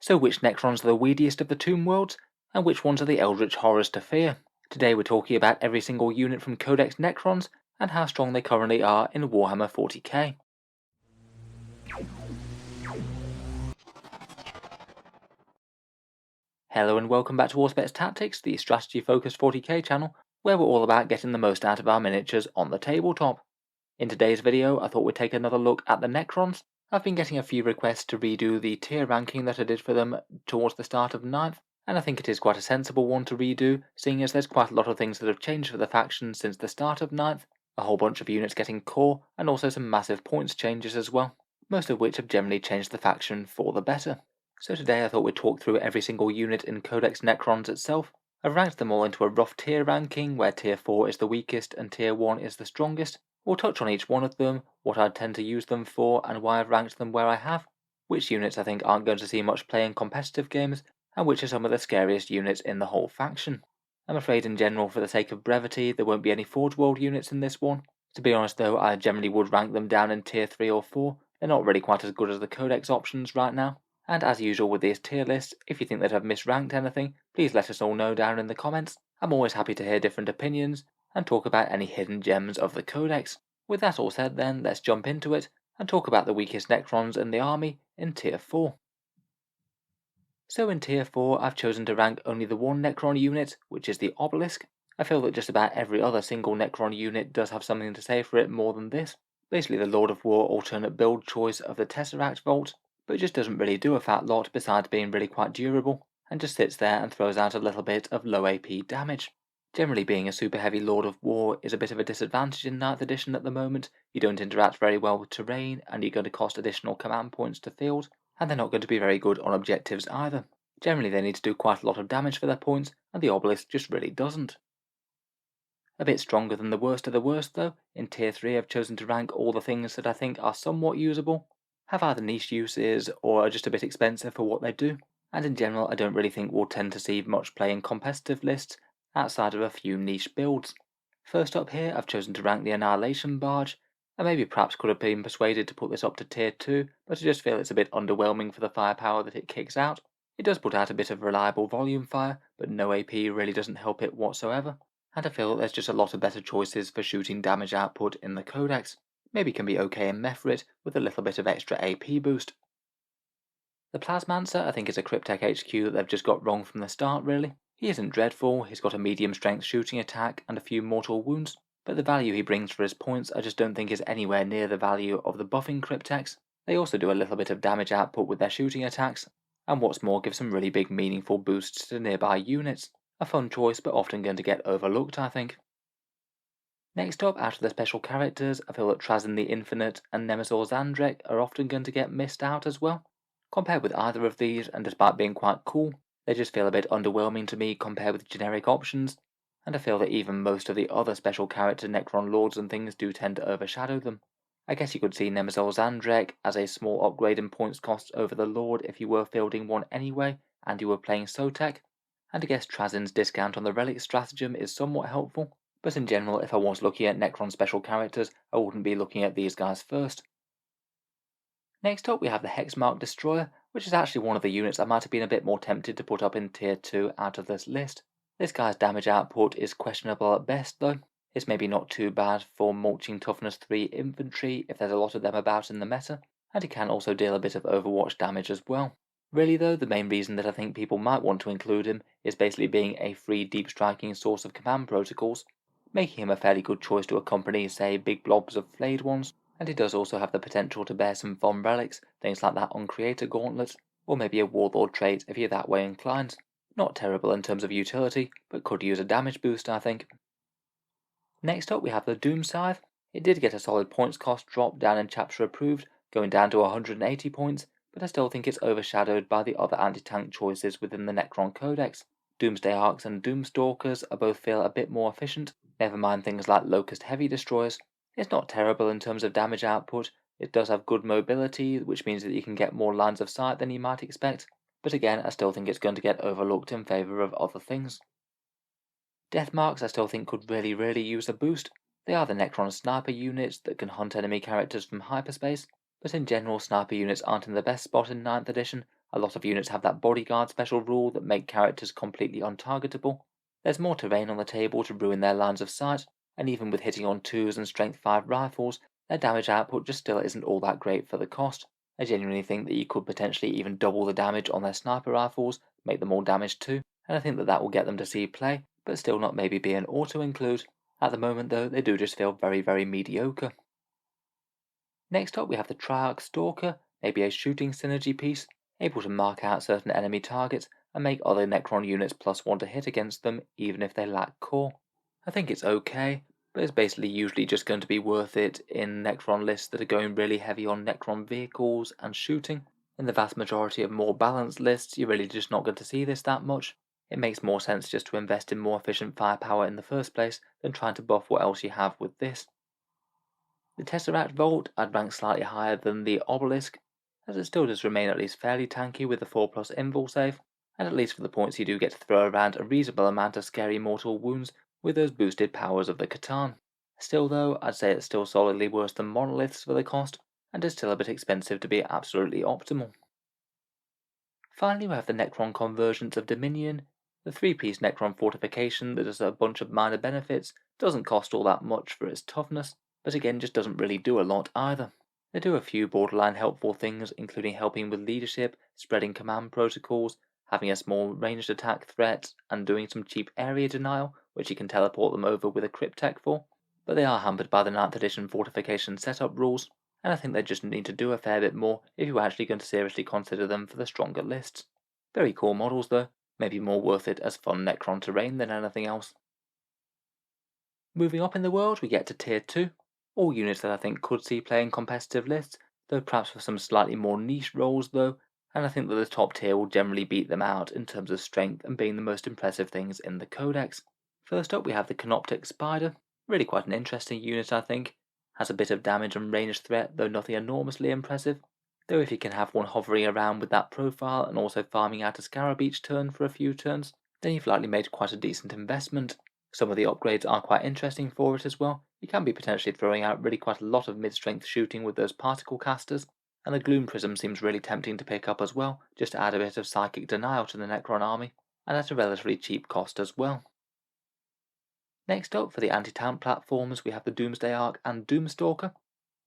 So which Necrons are the weediest of the Tomb Worlds, and which ones are the Eldritch Horrors to fear? Today we're talking about every single unit from Codex Necrons, and how strong they currently are in Warhammer 40k. Hello and welcome back to Auspex Tactics, the strategy focused 40k channel, where we're all about getting the most out of our miniatures on the tabletop. In today's video I thought we'd take another look at the Necrons. I've been getting a few requests to redo the tier ranking that I did for them towards the start of 9th, and I think it is quite a sensible one to redo, seeing as there's quite a lot of things that have changed for the faction since the start of 9th, a whole bunch of units getting core, and also some massive points changes as well, most of which have generally changed the faction for the better. So today I thought we'd talk through every single unit in Codex Necrons itself. I've ranked them all into a rough tier ranking, where tier 4 is the weakest and tier 1 is the strongest. We'll touch on each one of them, what I tend to use them for and why I've ranked them where I have, which units I think aren't going to see much play in competitive games, and which are some of the scariest units in the whole faction. I'm afraid in general, for the sake of brevity, there won't be any Forge World units in this one. To be honest though, I generally would rank them down in tier 3 or 4, they're not really quite as good as the Codex options right now. And as usual with these tier lists, if you think that I've misranked anything, please let us all know down in the comments. I'm always happy to hear different opinions, and talk about any hidden gems of the Codex. With that all said then, let's jump into it, and talk about the weakest Necrons in the army in tier 4. So in tier 4 I've chosen to rank only the one Necron unit, which is the Obelisk. I feel that just about every other single Necron unit does have something to say for it more than this. Basically the Lord of War alternate build choice of the Tesseract Vault, but it just doesn't really do a fat lot besides being really quite durable, and just sits there and throws out a little bit of low AP damage. Generally being a super heavy Lord of War is a bit of a disadvantage in 9th edition at the moment. You don't interact very well with terrain, and you're going to cost additional command points to field, and they're not going to be very good on objectives either. Generally they need to do quite a lot of damage for their points, and the Obelisk just really doesn't. A bit stronger than the worst of the worst though, in tier 3 I've chosen to rank all the things that I think are somewhat usable, have either niche uses or are just a bit expensive for what they do, and in general I don't really think we'll tend to see much play in competitive lists outside of a few niche builds. First up here I've chosen to rank the Annihilation Barge. I maybe perhaps could have been persuaded to put this up to tier 2, but I just feel it's a bit underwhelming for the firepower that it kicks out. It does put out a bit of reliable volume fire, but no AP really doesn't help it whatsoever, and I feel that there's just a lot of better choices for shooting damage output in the Codex. Maybe can be okay in Mephrit with a little bit of extra AP boost. The Plasmancer I think is a Cryptek HQ that they've just got wrong from the start really. He isn't dreadful, he's got a medium strength shooting attack and a few mortal wounds, but the value he brings for his points I just don't think is anywhere near the value of the buffing Crypteks. They also do a little bit of damage output with their shooting attacks, and what's more give some really big meaningful boosts to nearby units. A fun choice but often going to get overlooked I think. Next up, out of the special characters, I feel that Trazyn the Infinite and Nemesor Zandrek are often going to get missed out as well. Compared with either of these, and despite being quite cool, they just feel a bit underwhelming to me compared with generic options, and I feel that even most of the other special character Necron Lords and things do tend to overshadow them. I guess you could see Nemesor Zandrek as a small upgrade in points cost over the Lord if you were fielding one anyway, and you were playing Sotek, and I guess Trazyn's discount on the Relic stratagem is somewhat helpful, but in general if I was looking at Necron special characters, I wouldn't be looking at these guys first. Next up we have the Hexmark Destroyer, which is actually one of the units I might have been a bit more tempted to put up in tier 2 out of this list. This guy's damage output is questionable at best though. It's maybe not too bad for mulching toughness 3 infantry if there's a lot of them about in the meta, and he can also deal a bit of overwatch damage as well. Really though, the main reason that I think people might want to include him is basically being a free deep striking source of command protocols, making him a fairly good choice to accompany say big blobs of flayed ones. And he does also have the potential to bear some fun relics, things like that Uncreator Gauntlet, or maybe a Warlord trait if you're that way inclined. Not terrible in terms of utility, but could use a damage boost I think. Next up we have the Doom Scythe. It did get a solid points cost drop down in chapter approved, going down to 180 points, but I still think it's overshadowed by the other anti-tank choices within the Necron Codex. Doomsday Arcs and Doomstalkers are both feel a bit more efficient, never mind things like Locust Heavy Destroyers. It's not terrible in terms of damage output, it does have good mobility, which means that you can get more lines of sight than you might expect, but again I still think it's going to get overlooked in favour of other things. Deathmarks I still think could really use a boost. They are the Necron sniper units that can hunt enemy characters from hyperspace, but in general sniper units aren't in the best spot in 9th edition, A lot of units have that bodyguard special rule that make characters completely untargetable. There's more terrain on the table to ruin their lines of sight, and even with hitting on 2s and strength 5 rifles, their damage output just still isn't all that great for the cost. I genuinely think that you could potentially even double the damage on their sniper rifles, make them all damage too, and I think that will get them to see play, but still not maybe be an auto-include. At the moment though, they do just feel very, very mediocre. Next up we have the Triarch Stalker, maybe a shooting synergy piece, able to mark out certain enemy targets and make other Necron units +1 to hit against them even if they lack core. I think it's okay, but it's basically usually just going to be worth it in Necron lists that are going really heavy on Necron vehicles and shooting. In the vast majority of more balanced lists, you're really just not going to see this that much. It makes more sense just to invest in more efficient firepower in the first place than trying to buff what else you have with this. The Tesseract Vault I'd rank slightly higher than the Obelisk, as it still does remain at least fairly tanky with the 4+ invul save, and at least for the points you do get to throw around a reasonable amount of scary mortal wounds with those boosted powers of the Catan. Still though, I'd say it's still solidly worse than Monoliths for the cost, and is still a bit expensive to be absolutely optimal. Finally we have the Necron Convergence of Dominion, the 3-piece Necron fortification that does a bunch of minor benefits, doesn't cost all that much for its toughness, but again just doesn't really do a lot either. They do a few borderline helpful things, including helping with leadership, spreading command protocols, having a small ranged attack threat, and doing some cheap area denial, which you can teleport them over with a Cryptek for, but they are hampered by the 9th edition fortification setup rules, and I think they just need to do a fair bit more if you're actually going to seriously consider them for the stronger lists. Very cool models though, maybe more worth it as fun Necron terrain than anything else. Moving up in the world we get to Tier 2, all units that I think could see play in competitive lists, though perhaps for some slightly more niche roles though, and I think that the top tier will generally beat them out in terms of strength and being the most impressive things in the Codex. First up we have the Canoptek Spider, really quite an interesting unit I think, has a bit of damage and range threat though nothing enormously impressive, though if you can have one hovering around with that profile and also farming out a Scarab each turn for a few turns, then you've likely made quite a decent investment. Some of the upgrades are quite interesting for it as well. You can be potentially throwing out really quite a lot of mid-strength shooting with those particle casters, and the Gloom Prism seems really tempting to pick up as well, just to add a bit of psychic denial to the Necron army, and at a relatively cheap cost as well. Next up for the anti-tank platforms we have the Doomsday Ark and Doomstalker.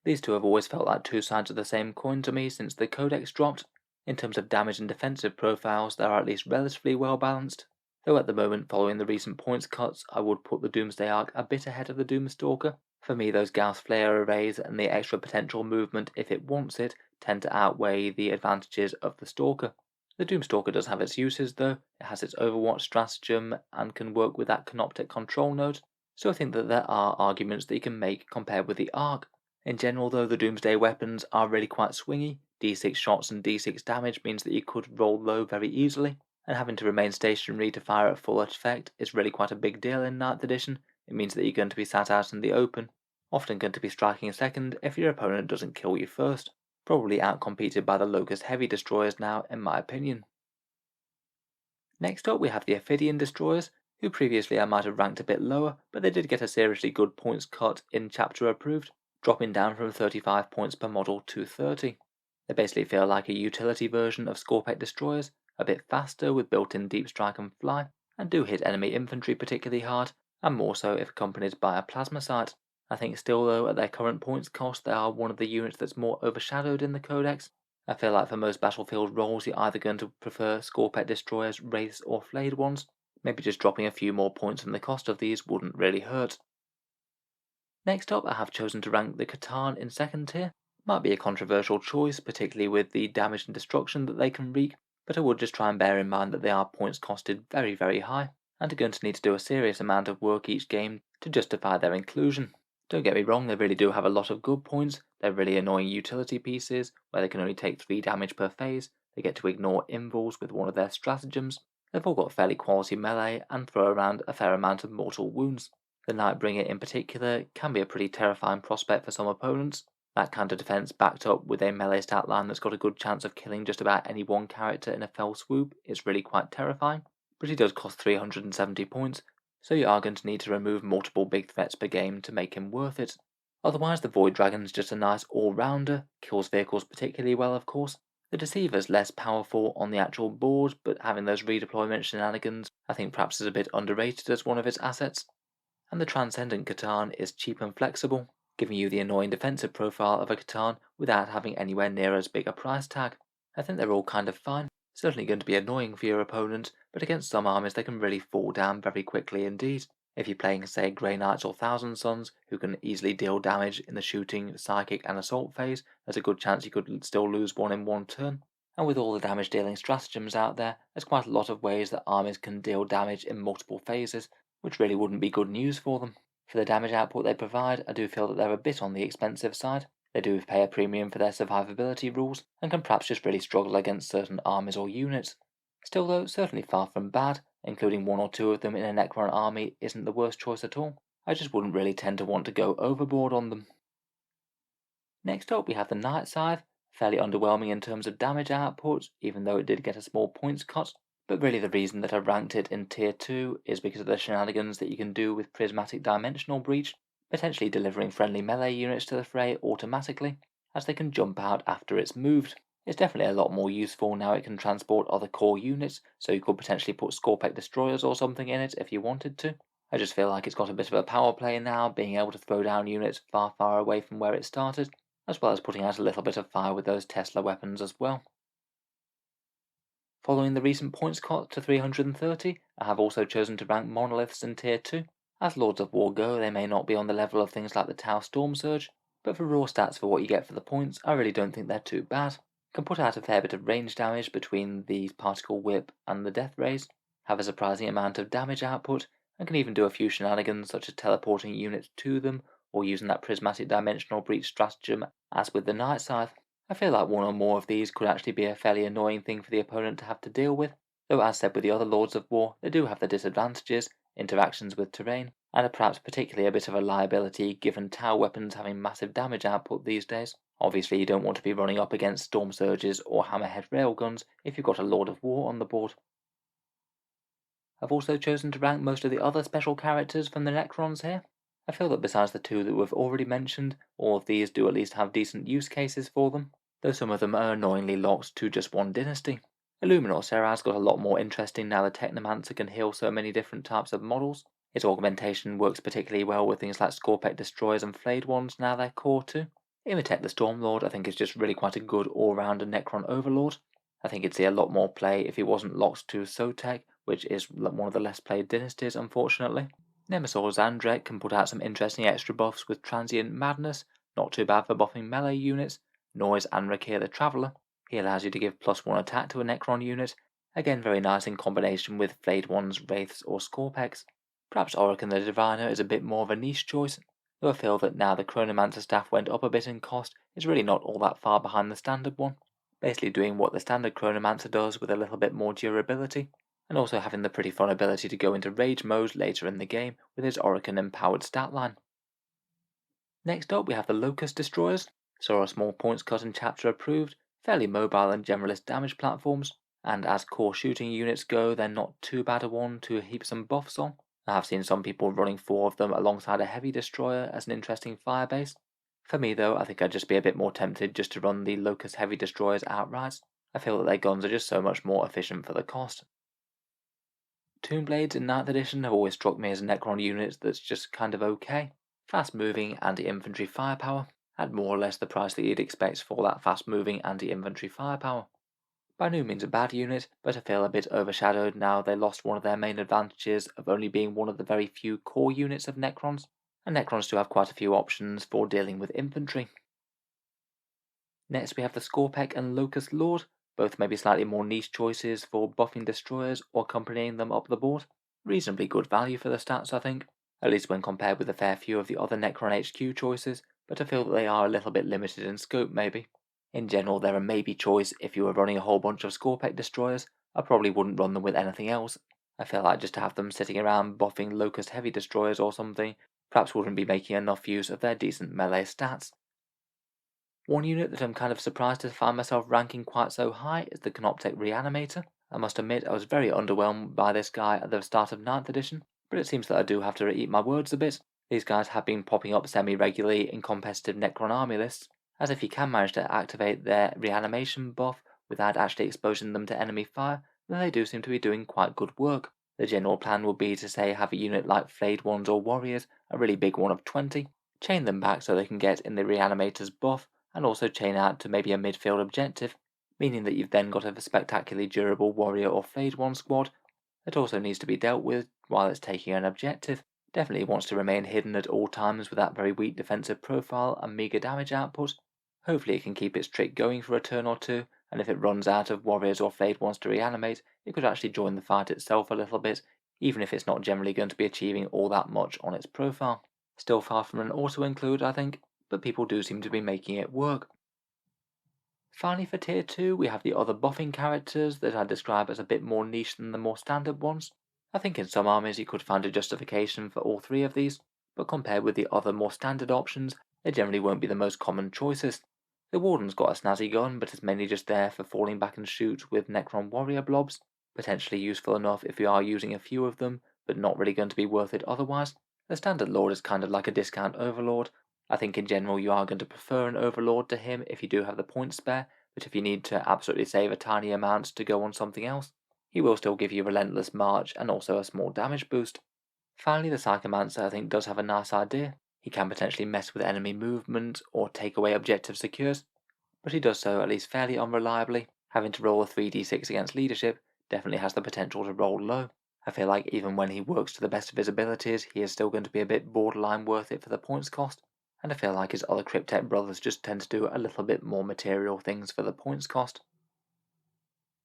These two have always felt like two sides of the same coin to me since the Codex dropped. In terms of damage and defensive profiles they are at least relatively well balanced, though at the moment following the recent points cuts I would put the Doomsday Ark a bit ahead of the Doomstalker. For me those Gauss Flare arrays and the extra potential movement if it wants it tend to outweigh the advantages of the Stalker. The Doomstalker does have its uses though, it has its Overwatch stratagem and can work with that Canoptek control node, so I think that there are arguments that you can make compared with the Ark. In general though the Doomsday weapons are really quite swingy, d6 shots and d6 damage means that you could roll low very easily, and having to remain stationary to fire at full effect is really quite a big deal in 9th edition. It means that you're going to be sat out in the open, often going to be striking second if your opponent doesn't kill you first, probably outcompeted by the Locust Heavy Destroyers now in my opinion. Next up we have the Ophidian Destroyers, who previously I might have ranked a bit lower, but they did get a seriously good points cut in chapter approved, dropping down from 35 points per model to 30. They basically feel like a utility version of Scorpec Destroyers, a bit faster with built-in deep strike and fly, and do hit enemy infantry particularly hard, and more so if accompanied by a plasma sight. I think still though at their current points cost they are one of the units that's more overshadowed in the Codex. I feel like for most battlefield roles you're either going to prefer Scorpec Destroyers, Wraiths or Flayed ones. Maybe just dropping a few more points from the cost of these wouldn't really hurt. Next up I have chosen to rank the Catan in second tier. Might be a controversial choice, particularly with the damage and destruction that they can wreak, but I would just try and bear in mind that they are points costed very, very high, and are going to need to do a serious amount of work each game to justify their inclusion. Don't get me wrong, they really do have a lot of good points. They're really annoying utility pieces, where they can only take 3 damage per phase, they get to ignore invuls with one of their stratagems, they've all got fairly quality melee, and throw around a fair amount of mortal wounds. The Nightbringer in particular can be a pretty terrifying prospect for some opponents. That kind of defense backed up with a melee stat line that's got a good chance of killing just about any one character in a fell swoop is really quite terrifying, but he does cost 370 points, so you are going to need to remove multiple big threats per game to make him worth it. Otherwise the Void Dragon's just a nice all-rounder, kills vehicles particularly well of course, The Deceiver's less powerful on the actual board, but having those redeployment shenanigans I think perhaps is a bit underrated as one of its assets. And the Transcendent Catan is cheap and flexible, giving you the annoying defensive profile of a Catan without having anywhere near as big a price tag. I think they're all kind of fine, certainly going to be annoying for your opponent, but against some armies they can really fall down very quickly indeed. If you're playing, say, Grey Knights or Thousand Sons, who can easily deal damage in the shooting, psychic, and assault phase, there's a good chance you could still lose one in one turn. And with all the damage dealing stratagems out there, there's quite a lot of ways that armies can deal damage in multiple phases, which really wouldn't be good news for them. For the damage output they provide, I do feel that they're a bit on the expensive side. They do pay a premium for their survivability rules, and can perhaps just really struggle against certain armies or units. Still though, certainly far from bad. Including one or two of them in a Necron army isn't the worst choice at all. I just wouldn't really tend to want to go overboard on them. Next up we have the Night Scythe, fairly underwhelming in terms of damage output, even though it did get a small points cut, but really the reason that I ranked it in tier 2 is because of the shenanigans that you can do with Prismatic Dimensional Breach, potentially delivering friendly melee units to the fray automatically, as they can jump out after it's moved. It's definitely a lot more useful now it can transport other core units, so you could potentially put Scorpec destroyers or something in it if you wanted to. I just feel like it's got a bit of a power play now, being able to throw down units far away from where it started, as well as putting out a little bit of fire with those Tesla weapons as well. Following the recent points cut to 330, I have also chosen to rank monoliths in tier 2. As Lords of War go, they may not be on the level of things like the Tau Storm Surge, but for raw stats for what you get for the points, I really don't think they're too bad. Can put out a fair bit of range damage between the Particle Whip and the Death Rays, have a surprising amount of damage output, and can even do a few shenanigans such as teleporting units to them, or using that Prismatic Dimensional Breach stratagem as with the Night Scythe. I feel like one or more of these could actually be a fairly annoying thing for the opponent to have to deal with, though as said with the other Lords of War, they do have their disadvantages, interactions with terrain, and are perhaps particularly a bit of a liability given Tau weapons having massive damage output these days. Obviously you don't want to be running up against Storm Surges or Hammerhead Railguns if you've got a Lord of War on the board. I've also chosen to rank most of the other special characters from the Necrons here. I feel that besides the two that we've already mentioned, all of these do at least have decent use cases for them, though some of them are annoyingly locked to just one dynasty. Illuminor Serraz got a lot more interesting now the Technomancer can heal so many different types of models. Its augmentation works particularly well with things like Scorpec Destroyers and Flayed Ones now they're core too. Imitek the Stormlord I think is just really quite a good all-rounder Necron Overlord. I think it'd see a lot more play if he wasn't locked to Sotek, which is one of the less played dynasties unfortunately. Nemesaur Zandrek can put out some interesting extra buffs with Transient Madness, not too bad for buffing melee units. Noise and Rakir the Traveller. He allows you to give +1 attack to a Necron unit, again very nice in combination with Flayed Ones, Wraiths or Scorpex. Perhaps Orokin the Diviner is a bit more of a niche choice, though I feel that now the Chronomancer staff went up a bit in cost, it's really not all that far behind the standard one, basically doing what the standard Chronomancer does with a little bit more durability, and also having the pretty fun ability to go into Rage mode later in the game with his Orokin empowered stat line. Next up we have the Locust Destroyers, saw a small points cut in chapter approved, fairly mobile and generalist damage platforms, and as core shooting units go they're not too bad a one to heap some buffs on. I have seen some people running 4 of them alongside a heavy destroyer as an interesting firebase. For me though, I think I'd just be a bit more tempted just to run the Locust heavy destroyers outright. I feel that their guns are just so much more efficient for the cost. Tombblades in 9th edition have always struck me as a Necron unit that's just kind of okay. Fast moving anti-infantry firepower, at more or less the price that you'd expect for that fast moving anti-infantry firepower. By no means a bad unit, but I feel a bit overshadowed now they lost one of their main advantages of only being one of the very few core units of Necrons, and Necrons do have quite a few options for dealing with infantry. Next we have the Scorpec and Locust Lord, both maybe slightly more niche choices for buffing destroyers or accompanying them up the board. Reasonably good value for the stats I think, at least when compared with a fair few of the other Necron HQ choices, but I feel that they are a little bit limited in scope maybe. In general, they're a maybe choice if you were running a whole bunch of Scorpec destroyers. I probably wouldn't run them with anything else. I feel like just to have them sitting around buffing Locust heavy destroyers or something perhaps wouldn't be making enough use of their decent melee stats. One unit that I'm kind of surprised to find myself ranking quite so high is the Canoptek Reanimator. I must admit I was very underwhelmed by this guy at the start of 9th edition, but it seems that I do have to eat my words a bit. These guys have been popping up semi-regularly in competitive Necron army lists, as if you can manage to activate their reanimation buff without actually exposing them to enemy fire, then they do seem to be doing quite good work. The general plan would be to say have a unit like Flayed Ones or Warriors, a really big one of 20, chain them back so they can get in the Reanimator's buff, and also chain out to maybe a midfield objective, meaning that you've then got a spectacularly durable Warrior or Flayed One squad that also needs to be dealt with while it's taking an objective. Definitely wants to remain hidden at all times with that very weak defensive profile and meager damage output. Hopefully it can keep its trick going for a turn or two, and if it runs out of Warriors or Flayed Ones to reanimate, it could actually join the fight itself a little bit, even if it's not generally going to be achieving all that much on its profile. Still far from an auto-include, I think, but people do seem to be making it work. Finally, for tier 2, we have the other buffing characters that I describe as a bit more niche than the more standard ones. I think in some armies you could find a justification for all 3 of these, but compared with the other more standard options, they generally won't be the most common choices. The Warden's got a snazzy gun, but it's mainly just there for falling back and shoot with Necron warrior blobs, potentially useful enough if you are using a few of them, but not really going to be worth it otherwise. The standard Lord is kind of like a discount Overlord. I think in general you are going to prefer an Overlord to him if you do have the points spare, but if you need to absolutely save a tiny amount to go on something else, he will still give you Relentless March and also a small damage boost. Finally, the Psychomancer I think does have a nice idea. He can potentially mess with enemy movement or take away objective secures, but he does so at least fairly unreliably. Having to roll a 3d6 against leadership definitely has the potential to roll low. I feel like even when he works to the best of his abilities, he is still going to be a bit borderline worth it for the points cost, and I feel like his other Cryptek brothers just tend to do a little bit more material things for the points cost.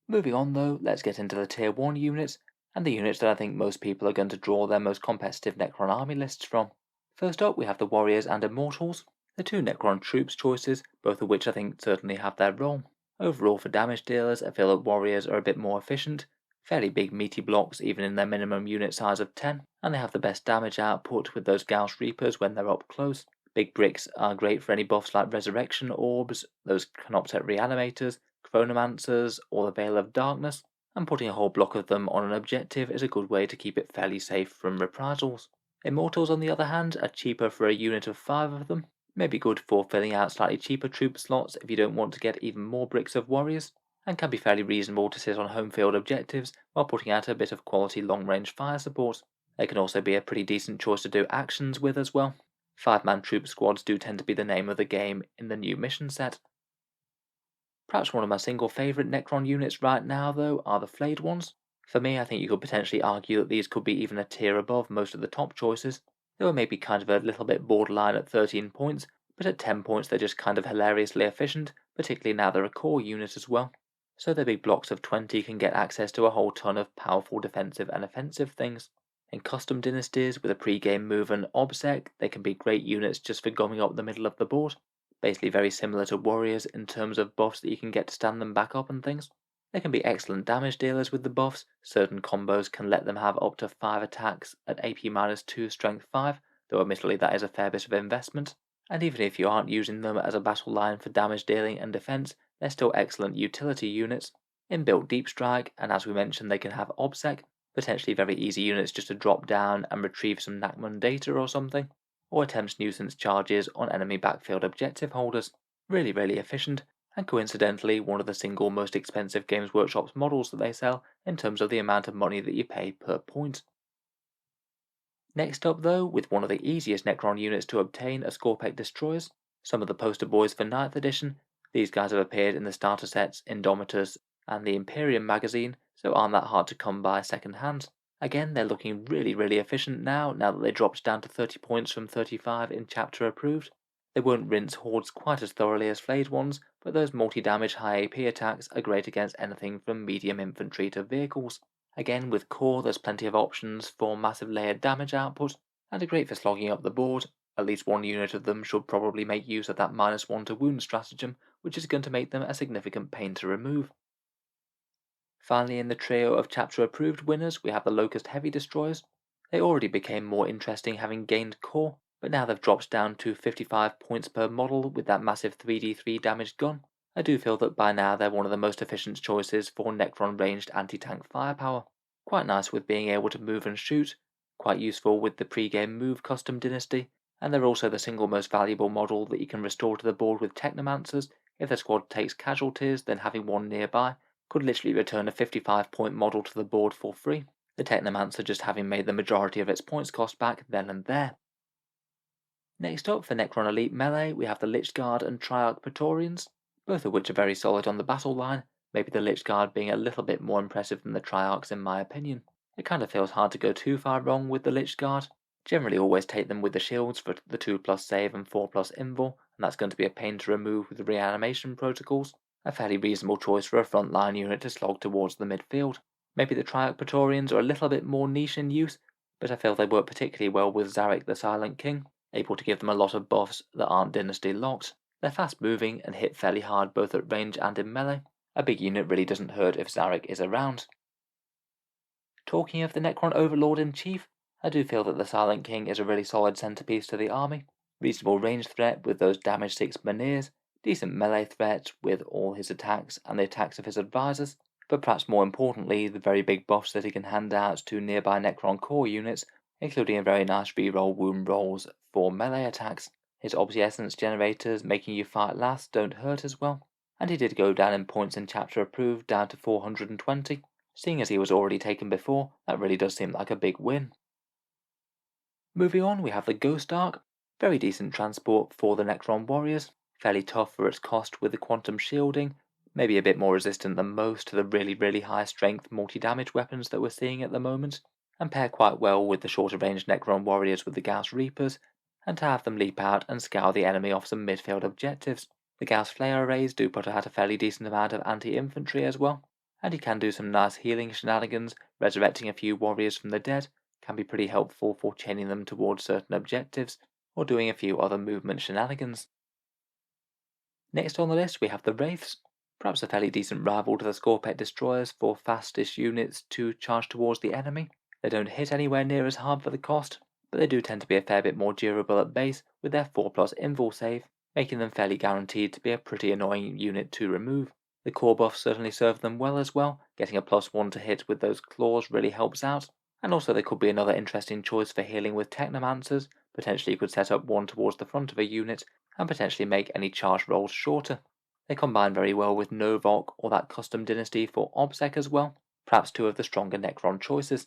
Moving on though, let's get into the tier 1 units, and the units that I think most people are going to draw their most competitive Necron army lists from. First up we have the Warriors and Immortals, the 2 Necron troops choices, both of which I think certainly have their role. Overall for damage dealers, I feel that Warriors are a bit more efficient, fairly big meaty blocks even in their minimum unit size of 10, and they have the best damage output with those Gauss Reapers when they're up close. Big bricks are great for any buffs like Resurrection Orbs, those Canoptek Reanimators, Chronomancers, or the Veil of Darkness, and putting a whole block of them on an objective is a good way to keep it fairly safe from reprisals. Immortals on the other hand are cheaper for a unit of 5 of them, maybe good for filling out slightly cheaper troop slots if you don't want to get even more bricks of Warriors, and can be fairly reasonable to sit on home field objectives while putting out a bit of quality long range fire support. They can also be a pretty decent choice to do actions with as well. 5-man troop squads do tend to be the name of the game in the new mission set. Perhaps one of my single favourite Necron units right now though are the Flayed Ones. For me, I think you could potentially argue that these could be even a tier above most of the top choices. They were maybe kind of a little bit borderline at 13 points, but at 10 points they're just kind of hilariously efficient, particularly now they're a core unit as well. So their big blocks of 20 can get access to a whole ton of powerful defensive and offensive things. In custom dynasties with a pre-game move and obsec, they can be great units just for gumming up the middle of the board. Basically very similar to Warriors in terms of buffs that you can get to stand them back up and things. They can be excellent damage dealers with the buffs. Certain combos can let them have up to 5 attacks at AP-2 strength 5, though admittedly that is a fair bit of investment. And even if you aren't using them as a battle line for damage dealing and defense, they're still excellent utility units. Inbuilt deep strike, and as we mentioned they can have obsec, potentially very easy units just to drop down and retrieve some Nachmund data or something, or attempt nuisance charges on enemy backfield objective holders. Really efficient, and coincidentally one of the single most expensive Games Workshop's models that they sell in terms of the amount of money that you pay per point. Next up though, with one of the easiest Necron units to obtain are Scorpec Destroyers, some of the poster boys for 9th edition. These guys have appeared in the starter sets, Indomitus, and the Imperium magazine, so aren't that hard to come by second hand. Again, they're looking really efficient now that they dropped down to 30 points from 35 in chapter approved. They won't rinse hordes quite as thoroughly as Flayed Ones, but those multi-damage high AP attacks are great against anything from medium infantry to vehicles. Again, with core there's plenty of options for massive layered damage output, and are great for slogging up the board. At least one unit of them should probably make use of that -1 to wound stratagem, which is going to make them a significant pain to remove. Finally, in the trio of chapter approved winners, we have the Locust Heavy Destroyers. They already became more interesting having gained core, but now they've dropped down to 55 points per model with that massive 3d3 damaged gun. I do feel that by now they're one of the most efficient choices for Necron ranged anti-tank firepower. Quite nice with being able to move and shoot, quite useful with the pre-game move custom dynasty, and they're also the single most valuable model that you can restore to the board with Technomancers If the squad takes casualties, then having one nearby could literally return a 55-point model to the board for free, the Technomancer just having made the majority of its points cost back then and there. Next up, for Necron Elite Melee, we have the Lich Guard and Triarch Praetorians, both of which are very solid on the battle line, maybe the Lich Guard being a little bit more impressive than the Triarchs in my opinion. It kind of feels hard to go too far wrong with the Lich Guard. Generally always take them with the shields for the 2+ save and 4+ invul, and that's going to be a pain to remove with the reanimation protocols. A fairly reasonable choice for a frontline unit to slog towards the midfield. Maybe the Triarch Praetorians are a little bit more niche in use, but I feel they work particularly well with Zarek the Silent King, able to give them a lot of buffs that aren't dynasty locked. They're fast moving and hit fairly hard both at range and in melee. A big unit really doesn't hurt if Zarek is around. Talking of the Necron Overlord in Chief, I do feel that the Silent King is a really solid centerpiece to the army. Reasonable range threat with those damage 6 Menhirs, decent melee threat with all his attacks and the attacks of his advisors, but perhaps more importantly the very big buffs that he can hand out to nearby Necron core units, including a very nice reroll wound rolls for melee attacks. His obsolescence generators making you fight last don't hurt as well, and he did go down in points in chapter approved down to 420. Seeing as he was already taken before, that really does seem like a big win. Moving on, we have the Ghost Arc, very decent transport for the Necron warriors, fairly tough for its cost with the quantum shielding, maybe a bit more resistant than most to the really high strength multi-damage weapons that we're seeing at the moment, and pair quite well with the shorter range Necron warriors with the Gauss Reapers, and to have them leap out and scour the enemy off some midfield objectives. The Gauss Flare arrays do put out a fairly decent amount of anti-infantry as well, and he can do some nice healing shenanigans, resurrecting a few warriors from the dead, can be pretty helpful for chaining them towards certain objectives, or doing a few other movement shenanigans. Next on the list we have the Wraiths, perhaps a fairly decent rival to the Scorpec Destroyers for fastest units to charge towards the enemy. They don't hit anywhere near as hard for the cost, but they do tend to be a fair bit more durable at base with their 4+ invul save, making them fairly guaranteed to be a pretty annoying unit to remove. The core buff certainly served them well as well, getting a +1 to hit with those claws really helps out, and also they could be another interesting choice for healing with Technomancers. Potentially you could set up one towards the front of a unit, and potentially make any charge rolls shorter. They combine very well with Novok or that custom dynasty for Auspex as well, perhaps two of the stronger Necron choices.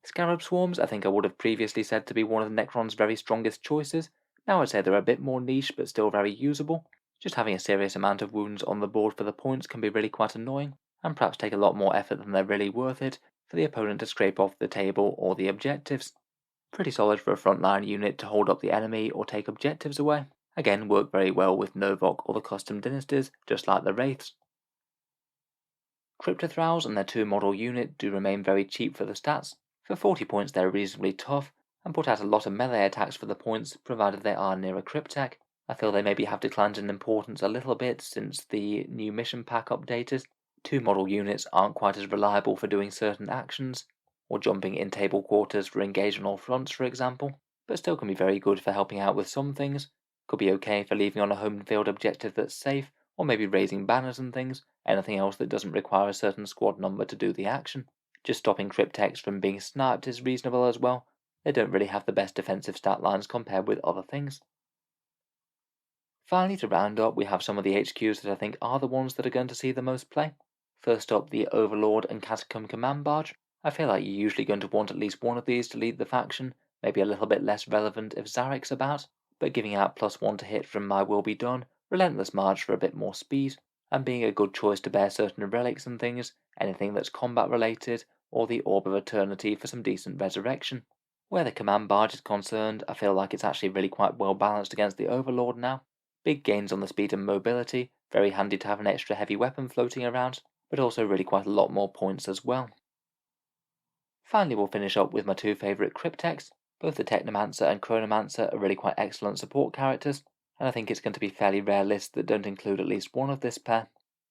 Scarab Swarms I think I would have previously said to be one of the Necron's very strongest choices. Now I'd say they're a bit more niche but still very usable. Just having a serious amount of wounds on the board for the points can be really quite annoying, and perhaps take a lot more effort than they're really worth it for the opponent to scrape off the table or the objectives. Pretty solid for a frontline unit to hold up the enemy or take objectives away. Again, work very well with Novok or the custom dynasties, just like the Wraiths. Cryptothralls and their 2 model unit do remain very cheap for the stats. For 40 points they're reasonably tough, and put out a lot of melee attacks for the points, provided they are near a Cryptek. I feel they maybe have declined in importance a little bit since the new mission pack updated. 2 model units aren't quite as reliable for doing certain actions, or jumping in table quarters for engage on all fronts for example, but still can be very good for helping out with some things. Could be okay for leaving on a home field objective that's safe, or maybe raising banners and things, anything else that doesn't require a certain squad number to do the action. Just stopping Crypteks from being sniped is reasonable as well. They don't really have the best defensive stat lines compared with other things. Finally, to round up, we have some of the HQs that I think are the ones that are going to see the most play. First up, the Overlord and Catacomb Command Barge. I feel like you're usually going to want at least one of these to lead the faction, maybe a little bit less relevant if Zarek's about, but giving out +1 to hit from My Will Be Done, Relentless March for a bit more speed, and being a good choice to bear certain relics and things, anything that's combat related, or the Orb of Eternity for some decent resurrection. Where the Command Barge is concerned, I feel like it's actually really quite well balanced against the Overlord now. Big gains on the speed and mobility, very handy to have an extra heavy weapon floating around, but also really quite a lot more points as well. Finally, we'll finish up with my 2 favourite Crypteks. Both the Technomancer and Chronomancer are really quite excellent support characters, and I think it's going to be fairly rare lists that don't include at least one of this pair.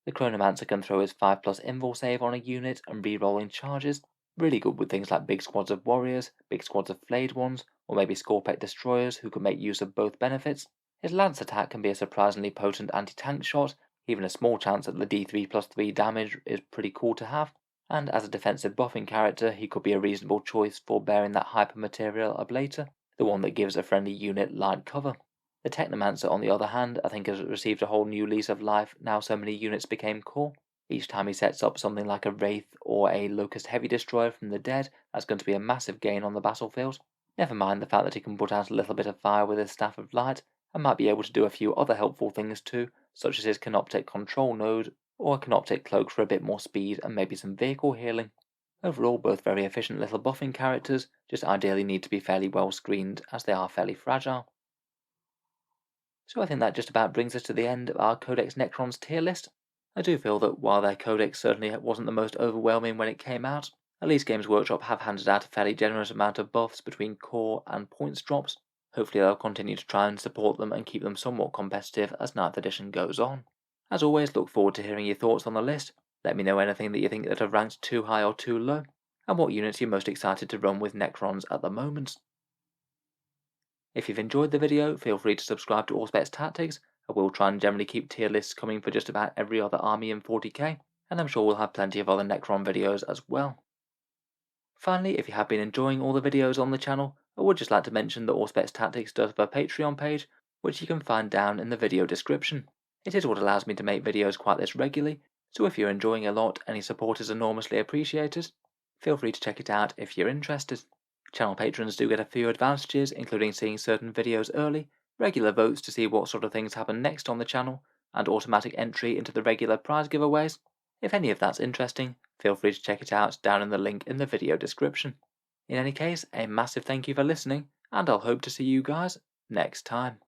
The Chronomancer can throw his 5+ invul save on a unit and re-rolling charges, really good with things like big squads of warriors, big squads of flayed ones, or maybe Scorpec Destroyers who can make use of both benefits. His lance attack can be a surprisingly potent anti-tank shot, even a small chance at the D3+3 damage is pretty cool to have, and as a defensive buffing character he could be a reasonable choice for bearing that hyper material ablator, the one that gives a friendly unit light cover. The Technomancer, on the other hand, I think has received a whole new lease of life now so many units became core. Each time he sets up something like a Wraith or a Locust Heavy Destroyer from the dead, that's going to be a massive gain on the battlefield. Never mind the fact that he can put out a little bit of fire with his Staff of Light, and might be able to do a few other helpful things too, such as his Canoptic Control node, or a Canoptic Cloak for a bit more speed and maybe some vehicle healing. Overall, both very efficient little buffing characters, just ideally need to be fairly well screened as they are fairly fragile. So I think that just about brings us to the end of our Codex Necrons tier list. I do feel that while their codex certainly wasn't the most overwhelming when it came out, at least Games Workshop have handed out a fairly generous amount of buffs between core and points drops. Hopefully they'll continue to try and support them and keep them somewhat competitive as 9th edition goes on. As always, look forward to hearing your thoughts on the list. Let me know anything that you think that have ranked too high or too low, and what units you're most excited to run with Necrons at the moment. If you've enjoyed the video, feel free to subscribe to Auspex Tactics. I will try and generally keep tier lists coming for just about every other army in 40k, and I'm sure we'll have plenty of other Necron videos as well. Finally, if you have been enjoying all the videos on the channel, I would just like to mention that Auspex Tactics does have a Patreon page, which you can find down in the video description. It is what allows me to make videos quite this regularly, so if you're enjoying a lot, any support is enormously appreciated. Feel free to check it out if you're interested. Channel patrons do get a few advantages, including seeing certain videos early, regular votes to see what sort of things happen next on the channel, and automatic entry into the regular prize giveaways. If any of that's interesting, feel free to check it out down in the link in the video description. In any case, a massive thank you for listening, and I'll hope to see you guys next time.